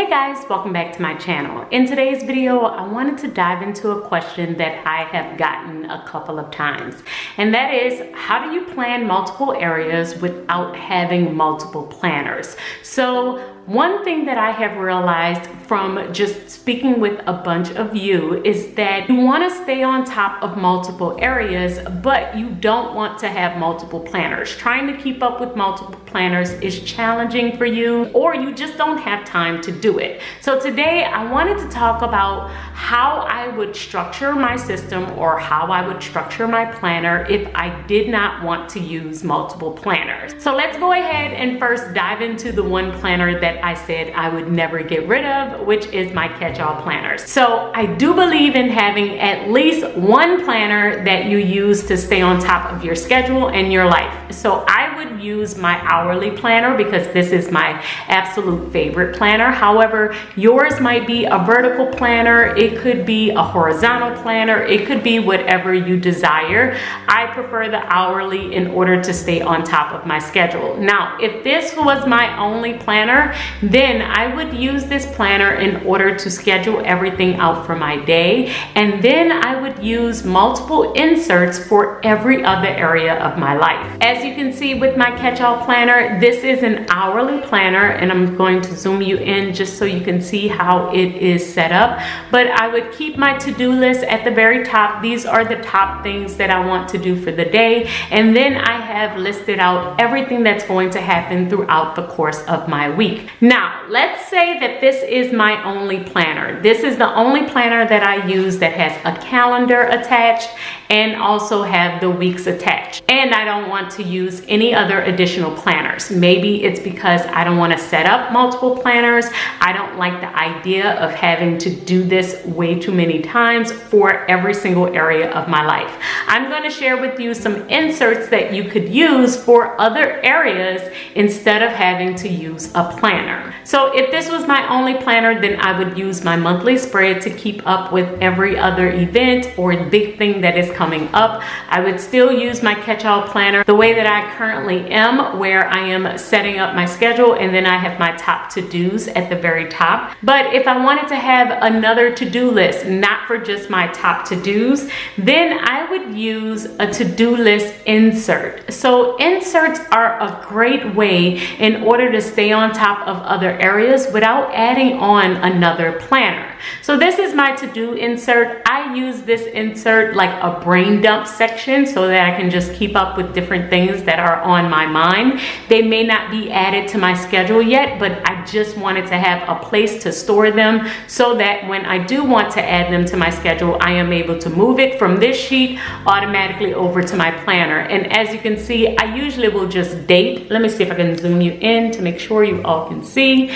Hey guys, welcome back to my channel. In today's video, I wanted to dive into a question that I have gotten a couple of times, and that is, how do you plan multiple areas without having multiple planners? So one thing that I have realized from just speaking with a bunch of you is that you want to stay on top of multiple areas, but you don't want to have multiple planners. Trying to keep up with multiple planners is challenging for you, or you just don't have time to do it. So today I wanted to talk about how I would structure my system, or how I would structure my planner if I did not want to use multiple planners. So let's go ahead and first dive into the one planner that I said I would never get rid of, which is my catch-all planners. So I do believe in having at least one planner that you use to stay on top of your schedule and your life. So I would use my hourly planner because this is my absolute favorite planner. However, yours might be a vertical planner, it could be a horizontal planner, it could be whatever you desire. I prefer the hourly in order to stay on top of my schedule. Now, if this was my only planner, then I would use this planner in order to schedule everything out for my day, and then I would use multiple inserts for every other area of my life. As you can see with my catch-all planner, this is an hourly planner, and I'm going to zoom you in just so you can see how it is set up. But I would keep my to-do list at the very top. These are the top things that I want to do for the day, and then I have listed out everything that's going to happen throughout the course of my week. Now, let's say that this is my only planner. This is the only planner that I use that has a calendar attached and also have the weeks attached. And I don't want to use any other additional planners. Maybe it's because I don't want to set up multiple planners. I don't like the idea of having to do this way too many times for every single area of my life. I'm going to share with you some inserts that you could use for other areas instead of having to use a planner. So if this was my only planner, then I would use my monthly spread to keep up with every other event or big thing that is coming up. I would still use my catch-all planner the way that I currently am, where I am setting up my schedule and then I have my top to-dos at the very top. But if I wanted to have another to-do list, not for just my top to-dos, then I would use a to-do list insert. So inserts are a great way in order to stay on top of other areas without adding on another planner. So this is my to-do insert. I use this insert like a brain dump section so that I can just keep up with different things that are on my mind. They may not be added to my schedule yet, but I just wanted to have a place to store them so that when I do want to add them to my schedule, I am able to move it from this sheet automatically over to my planner. And as you can see, I usually will just date. Let me see if I can zoom you in to make sure you all can see.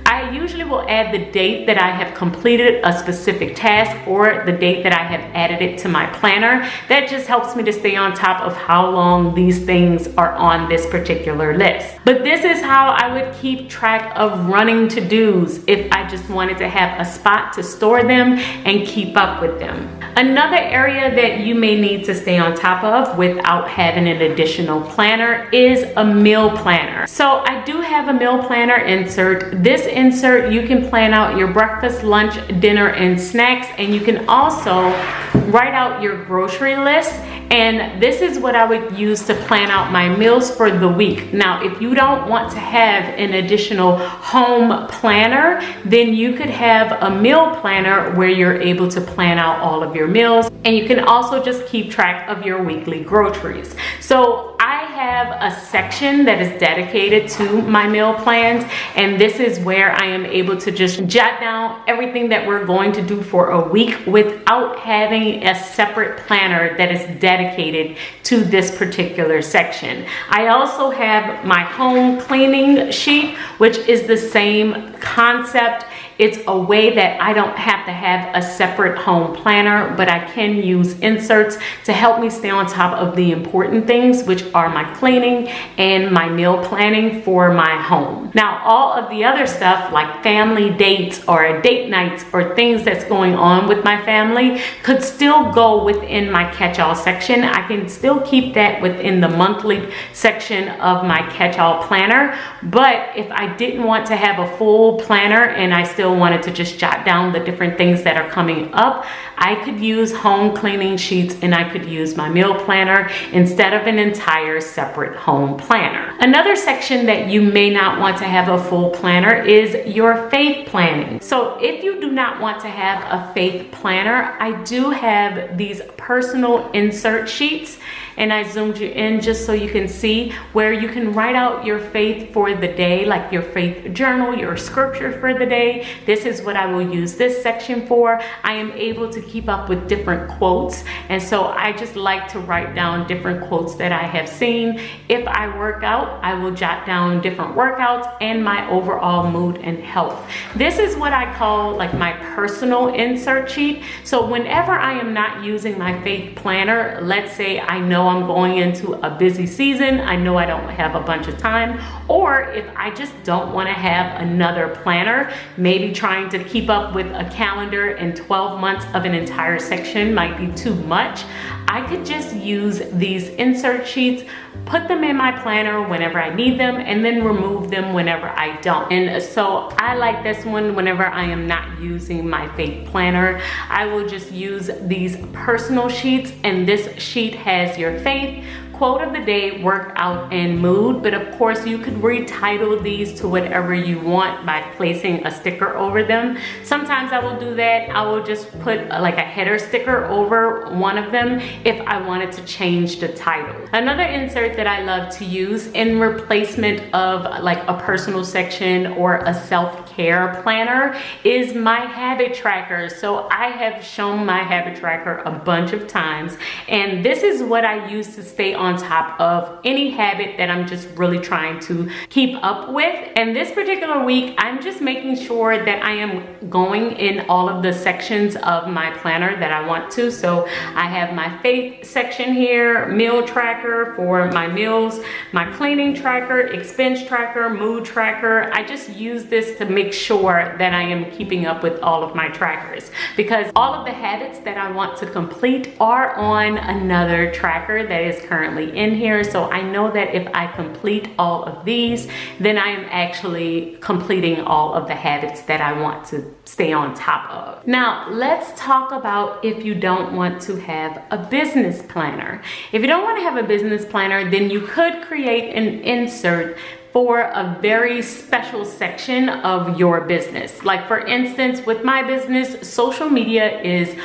I usually will add the date that I have completed a specific task or the date that I have added it to my planner. That just helps me to stay on top of how long these things are on this particular list. But this is how I would keep track of running to-dos if I just wanted to have a spot to store them and keep up with them. Another area that you may need to stay on top of without having an additional planner is a meal planner. So I do have a meal planner insert. This insert, you can plan out your breakfast, lunch, dinner, and snacks, and you can also write out your grocery list. And this is what I would use to plan out my meals for the week. Now, if you don't want to have an additional home planner, then you could have a meal planner where you're able to plan out all of your meals, and you can also just keep track of your weekly groceries. So I have a section that is dedicated to my meal plans, and this is where I am able to just jot down everything that we're going to do for a week without having a separate planner that is dedicated to this particular section. I also have my home cleaning sheet, which is the same concept. it's a way that I don't have to have a separate home planner, but I can use inserts to help me stay on top of the important things, which are my cleaning and my meal planning for my home. Now, all of the other stuff like family dates or date nights or things that's going on with my family could still go within my catch-all section. I can still keep that within the monthly section of my catch-all planner. But if I didn't want to have a full planner and I still wanted to just jot down the different things that are coming up, I could use home cleaning sheets and I could use my meal planner instead of an entire separate home planner. Another section that you may not want to have a full planner is your faith planning. So if you do not want to have a faith planner, I do have these personal insert sheets, and I zoomed you in just so you can see where you can write out your faith for the day, like your faith journal, your scripture for the day. This is what I will use this section for. I am able to keep up with different quotes, and so I just like to write down different quotes that I have seen. If I work out, I will jot down different workouts and my overall mood and health. This is what I call like my personal insert sheet. So whenever I am not using my faith planner, let's say I know I'm going into a busy season, I know I don't have a bunch of time, or if I just don't want to have another planner, maybe trying to keep up with a calendar and 12 months of an entire section might be too much, I could just use these insert sheets, put them in my planner whenever I need them, and then remove them whenever I don't. And so I like this one whenever I am not using my faith planner. I will just use these personal sheets, and this sheet has your faith, quote of the day, workout, and mood. But of course you could retitle these to whatever you want by placing a sticker over them. Sometimes I will do that. I will just put like a header sticker over one of them if I wanted to change the title. Another insert that I love to use in replacement of like a personal section or a self-care planner is my habit tracker. So I have shown my habit tracker a bunch of times, and this is what I use to stay on top of any habit that I'm just really trying to keep up with. And this particular week, I'm just making sure that I am going in all of the sections of my planner that I want to. So I have my faith section here, meal tracker for my meals, my cleaning tracker, expense tracker, mood tracker. I just use this to make sure that I am keeping up with all of my trackers, because all of the habits that I want to complete are on another tracker that is currently in here. So I know that if I complete all of these, then I am actually completing all of the habits that I want to stay on top of. Now, let's talk about if you don't want to have a business planner. If you don't want to have a business planner, then you could create an insert for a very special section of your business. Like for instance, with my business, social media is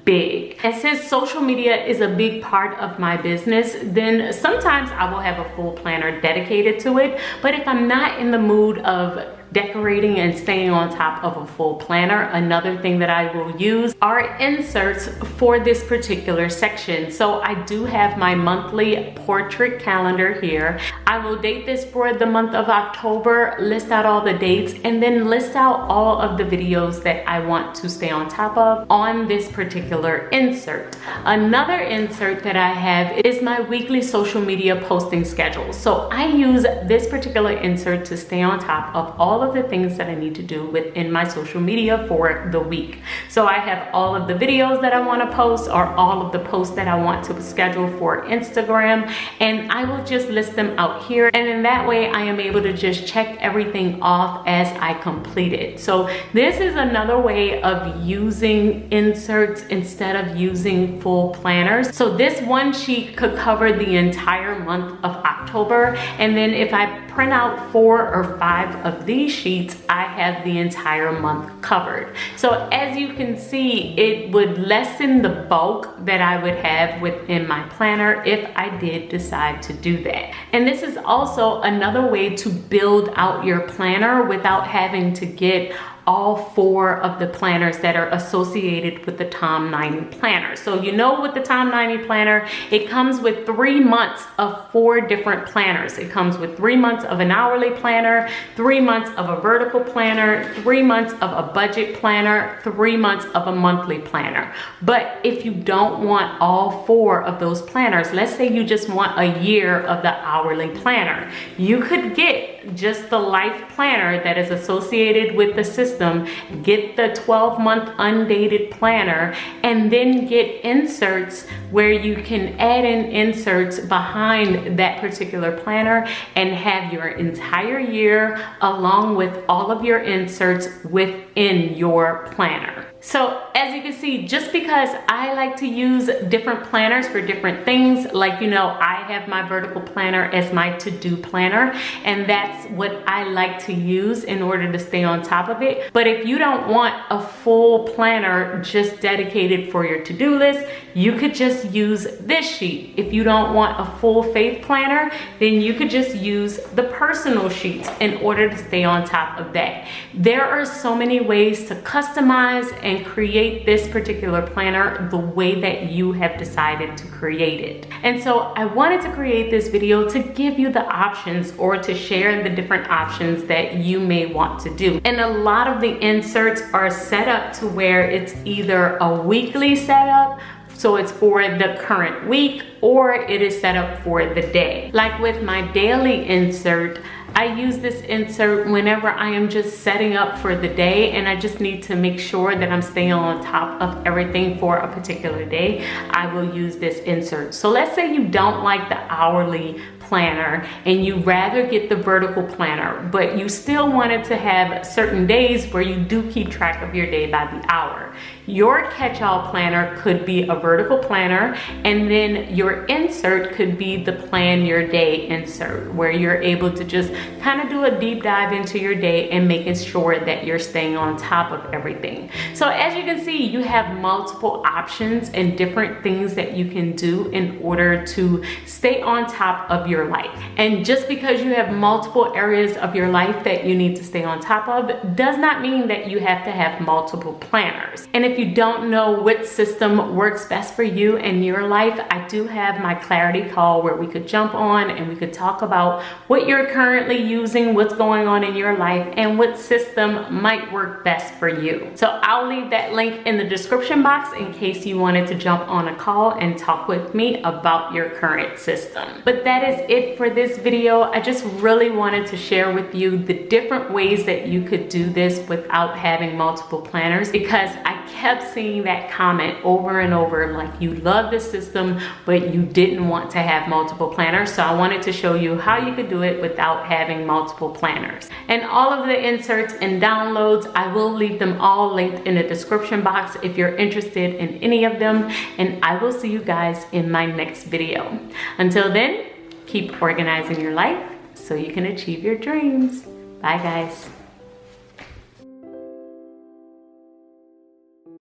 big. And since social media is a big part of my business, then sometimes I will have a full planner dedicated to it. But if I'm not in the mood of decorating and staying on top of a full planner, another thing that I will use are inserts for this particular section. So I do have my monthly portrait calendar here. I will date this for the month of October, list out all the dates, and then list out all of the videos that I want to stay on top of on this particular insert. Another insert that I have is my weekly social media posting schedule. So I use this particular insert to stay on top of all of the things that I need to do within my social media for the week. So I have all of the videos that I want to post, or all of the posts that I want to schedule for Instagram, and I will just list them out here, and in that way I am able to just check everything off as I complete it. So this is another way of using inserts instead of using full planners. So this one sheet could cover the entire month of October, and then if I print out 4 or 5 of these sheets, I have the entire month covered. So as you can see, it would lessen the bulk that I would have within my planner if I did decide to do that. And this is also another way to build out your planner without having to get all 4 of the planners that are associated with the Tom 90 planner. So you know, with the Tom 90 planner, it comes with 3 months of 4 different planners. It comes with 3 months of an hourly planner, 3 months of a vertical planner, 3 months of a budget planner, 3 months of a monthly planner. But if you don't want all 4 of those planners, let's say you just want a year of the hourly planner, you could get just the life planner that is associated with the system, get the 12-month undated planner, and then get inserts where you can add in inserts behind that particular planner and have your entire year along with all of your inserts within your planner. So as you can see, just because I like to use different planners for different things, like, you know, I have my vertical planner as my to-do planner, and that's what I like to use in order to stay on top of it. But if you don't want a full planner just dedicated for your to-do list, you could just use this sheet. If you don't want a full faith planner, then you could just use the personal sheets in order to stay on top of that. There are so many ways to customize and create this particular planner the way that you have decided to create it. And so I wanted to create this video to give you the options, or to share the different options that you may want to do. And a lot of the inserts are set up to where it's either a weekly setup, so it's for the current week, or it is set up for the day. Like with my daily insert, I use this insert whenever I am just setting up for the day and I just need to make sure that I'm staying on top of everything for a particular day. I will use this insert. So let's say you don't like the hourly planner and you rather get the vertical planner, but you still wanted to have certain days where you do keep track of your day by the hour. Your catch-all planner could be a vertical planner, and then your insert could be the plan your day insert, where you're able to just kind of do a deep dive into your day and making sure that you're staying on top of everything. So as you can see, you have multiple options and different things that you can do in order to stay on top of your life. And just because you have multiple areas of your life that you need to stay on top of does not mean that you have to have multiple planners. And if you don't know what system works best for you in your life, I do have my clarity call where we could jump on and we could talk about what you're currently using, what's going on in your life, and what system might work best for you. So I'll leave that link in the description box in case you wanted to jump on a call and talk with me about your current system. But that is it for this video. I just really wanted to share with you the different ways that you could do this without having multiple planners, because I kept seeing that comment over and over, like you love the system but you didn't want to have multiple planners. So I wanted to show you how you could do it without having multiple planners. And all of the inserts and downloads, I will leave them all linked in the description box if you're interested in any of them, and I will see you guys in my next video. Until then, keep organizing your life so you can achieve your dreams. Bye guys.